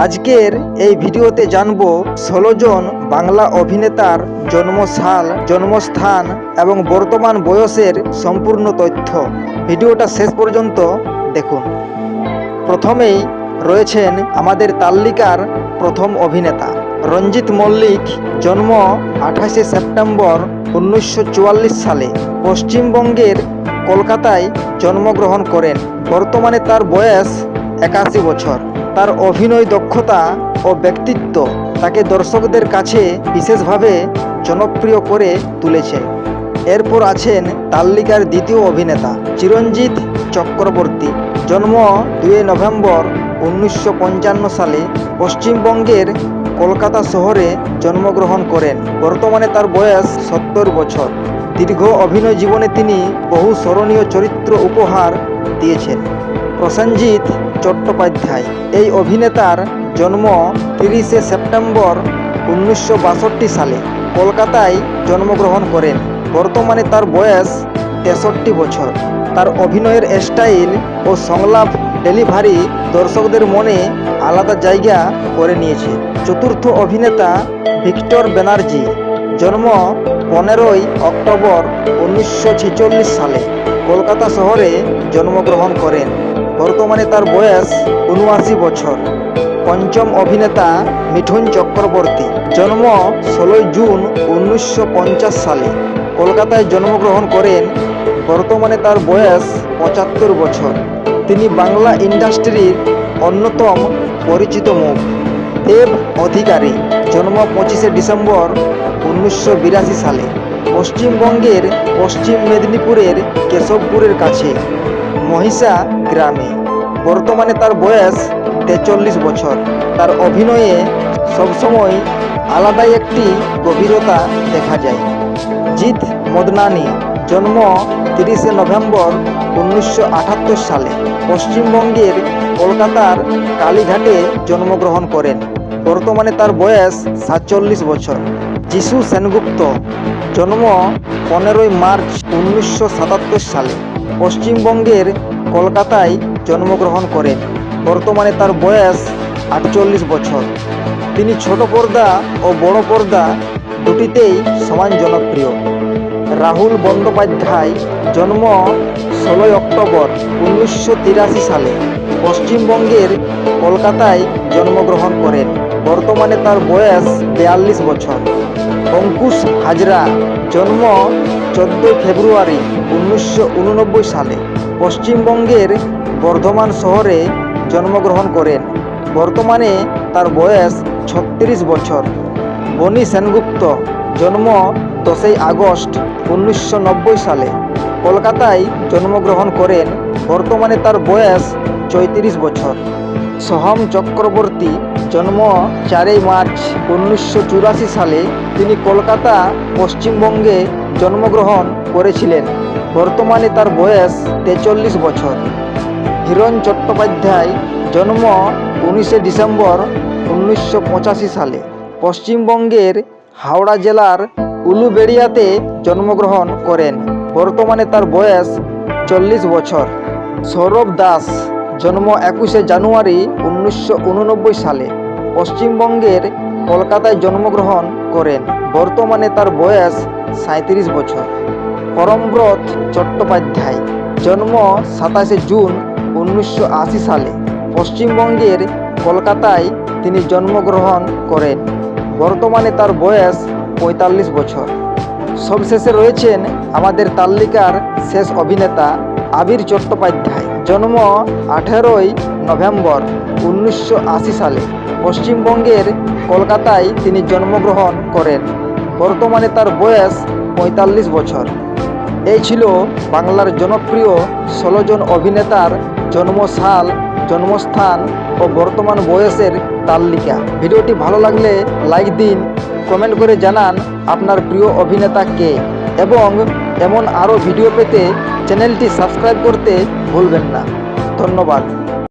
আজকের এই ভিডিওতে জানবো 16 জন বাংলা অভিনেতার জন্মসাল, জন্মস্থান এবং বর্তমান বয়সের সম্পূর্ণ তথ্য। ভিডিওটা শেষ পর্যন্ত দেখুন। প্রথমেই রয়েছেন আমাদের তালিকার প্রথম অভিনেতা রঞ্জিত মল্লিক। জন্ম 28শে সেপ্টেম্বর 1944 সালে। পশ্চিমবঙ্গের কলকাতায় জন্মগ্রহণ করেন। বর্তমানে তার বয়স 81 বছর। তার অভিনয় দক্ষতা ও ব্যক্তিত্ব তাকে দর্শকদের কাছে বিশেষভাবে জনপ্রিয় করে তুলেছে। এরপর আছেন তালিকার দ্বিতীয় অভিনেতা চিরঞ্জিত চক্রবর্তী। জন্ম 2 নভেম্বর 1955 সালে। পশ্চিমবঙ্গের কলকাতা শহরে জন্মগ্রহণ করেন। বর্তমানে তার বয়স 70 বছর। দীর্ঘ অভিনয় জীবনে তিনি বহু স্মরণীয় চরিত্র উপহার দিয়েছেন। প্রসেনজিৎ চট্টোপাধ্যায়। এই অভিনেতার জন্ম 30শে সেপ্টেম্বর 1962 সালে। কলকাতায় জন্মগ্রহণ করেন। বর্তমানে তার বয়স 63 বছর। তার অভিনয়ের স্টাইল ও সংলাপ ডেলিভারি দর্শকদের মনে আলাদা জায়গা করে নিয়েছে। চতুর্থ অভিনেতা ভিক্টর ব্যানার্জি। জন্ম 15ই অক্টোবর 1946 সালে। কলকাতা শহরে জন্মগ্রহণ করেন। বর্তমানে তার বয়স 79 বছর। পঞ্চম অভিনেতা মিঠুন চক্রবর্তী। জন্ম 16 জুন 1950 সালে। কলকাতায় জন্মগ্রহণ করেন। বর্তমানে তার বয়স 75 বছর। তিনি বাংলা ইন্ডাস্ট্রির অন্যতম পরিচিত মুখ। দেব অধিকারী। জন্ম 25শে ডিসেম্বর 1982 সালে। পশ্চিমবঙ্গের পশ্চিম মেদিনীপুরের কেশবপুরের কাছে মহিষা গ্রামে। বর্তমানে তার বয়স 43 বছর। তার অভিনয়ে সবসময় আলাদাই একটি গভীরতা দেখা যায়। জিৎ মদনানি। জন্ম 30শে নভেম্বর 1978 সালে। পশ্চিমবঙ্গের কলকাতার কালীঘাটে জন্মগ্রহণ করেন। বর্তমানে তার বয়স 47 বছর। যিশু সেনগুপ্ত। জন্ম 15ই মার্চ 1977 সালে। পশ্চিমবঙ্গের কলকাতায় জন্মগ্রহণ করেন। বর্তমানে তার বয়স 48 বছর। তিনি ছোট পর্দা ও বড় পর্দা দুটিতেই সমান জনপ্রিয়। রাহুল বন্দ্যোপাধ্যায়। জন্ম 16 অক্টোবর 1983 সালে। পশ্চিমবঙ্গের কলকাতায় জন্মগ্রহণ করেন। বর্তমানে তার বয়স 42 বছর। অঙ্কুশ হাজরা। জন্ম 14 ফেব্রুয়ারি 1989 সালে। পশ্চিমবঙ্গের বর্ধমান শহরে জন্মগ্রহণ করেন। বর্তমানে তার বয়স 36 বছর। বনি সেনগুপ্ত। জন্ম 10ই আগস্ট 1990 সালে। কলকাতায় জন্মগ্রহণ করেন। বর্তমানে তার বয়স 34 বছর। সোহম চক্রবর্তী। জন্ম 4ই মার্চ 1984 সালে। তিনি কলকাতা, পশ্চিমবঙ্গে জন্মগ্রহণ করেছিলেন। বর্তমানে তার বয়স 43 বছর। হিরণ চট্টোপাধ্যায়। জন্ম 19শে ডিসেম্বর 1985 সালে। পশ্চিমবঙ্গের হাওড়া জেলার উলুবেড়িয়াতে জন্মগ্রহণ করেন। বর্তমানে তার বয়স 40 বছর। সৌরভ দাস। জন্ম 21শে জানুয়ারি 1989 সালে। পশ্চিমবঙ্গের কলকাতায় জন্মগ্রহণ করেন। বর্তমানে তার বয়স 37 বছর। পরমব্রত চট্টোপাধ্যায়। জন্ম 27শে জুন 1980 সালে। পশ্চিমবঙ্গের কলকাতায় তিনি জন্মগ্রহণ করেন। বর্তমানে তার বয়স 45 বছর। সবশেষে রয়েছেন আমাদের তালিকার শেষ অভিনেতা আবির চট্টোপাধ্যায়। জন্ম 18ই নভেম্বর 1980 সালে। পশ্চিমবঙ্গের কলকাতায় তিনি জন্মগ্রহণ করেন। বর্তমানে তার বয়স 45 বছর। এই ছিল বাংলার জনপ্রিয় 16 জন অভিনেতার জন্মসাল, জন্মস্থান ও বর্তমান বয়সের তালিকা। ভিডিওটি ভালো লাগলে লাইক দিন, কমেন্ট করে জানান আপনার প্রিয় অভিনেতা কে, এবং এমন আরও ভিডিও পেতে চ্যানেলটি সাবস্ক্রাইব করতে ভুলবেন না। ধন্যবাদ।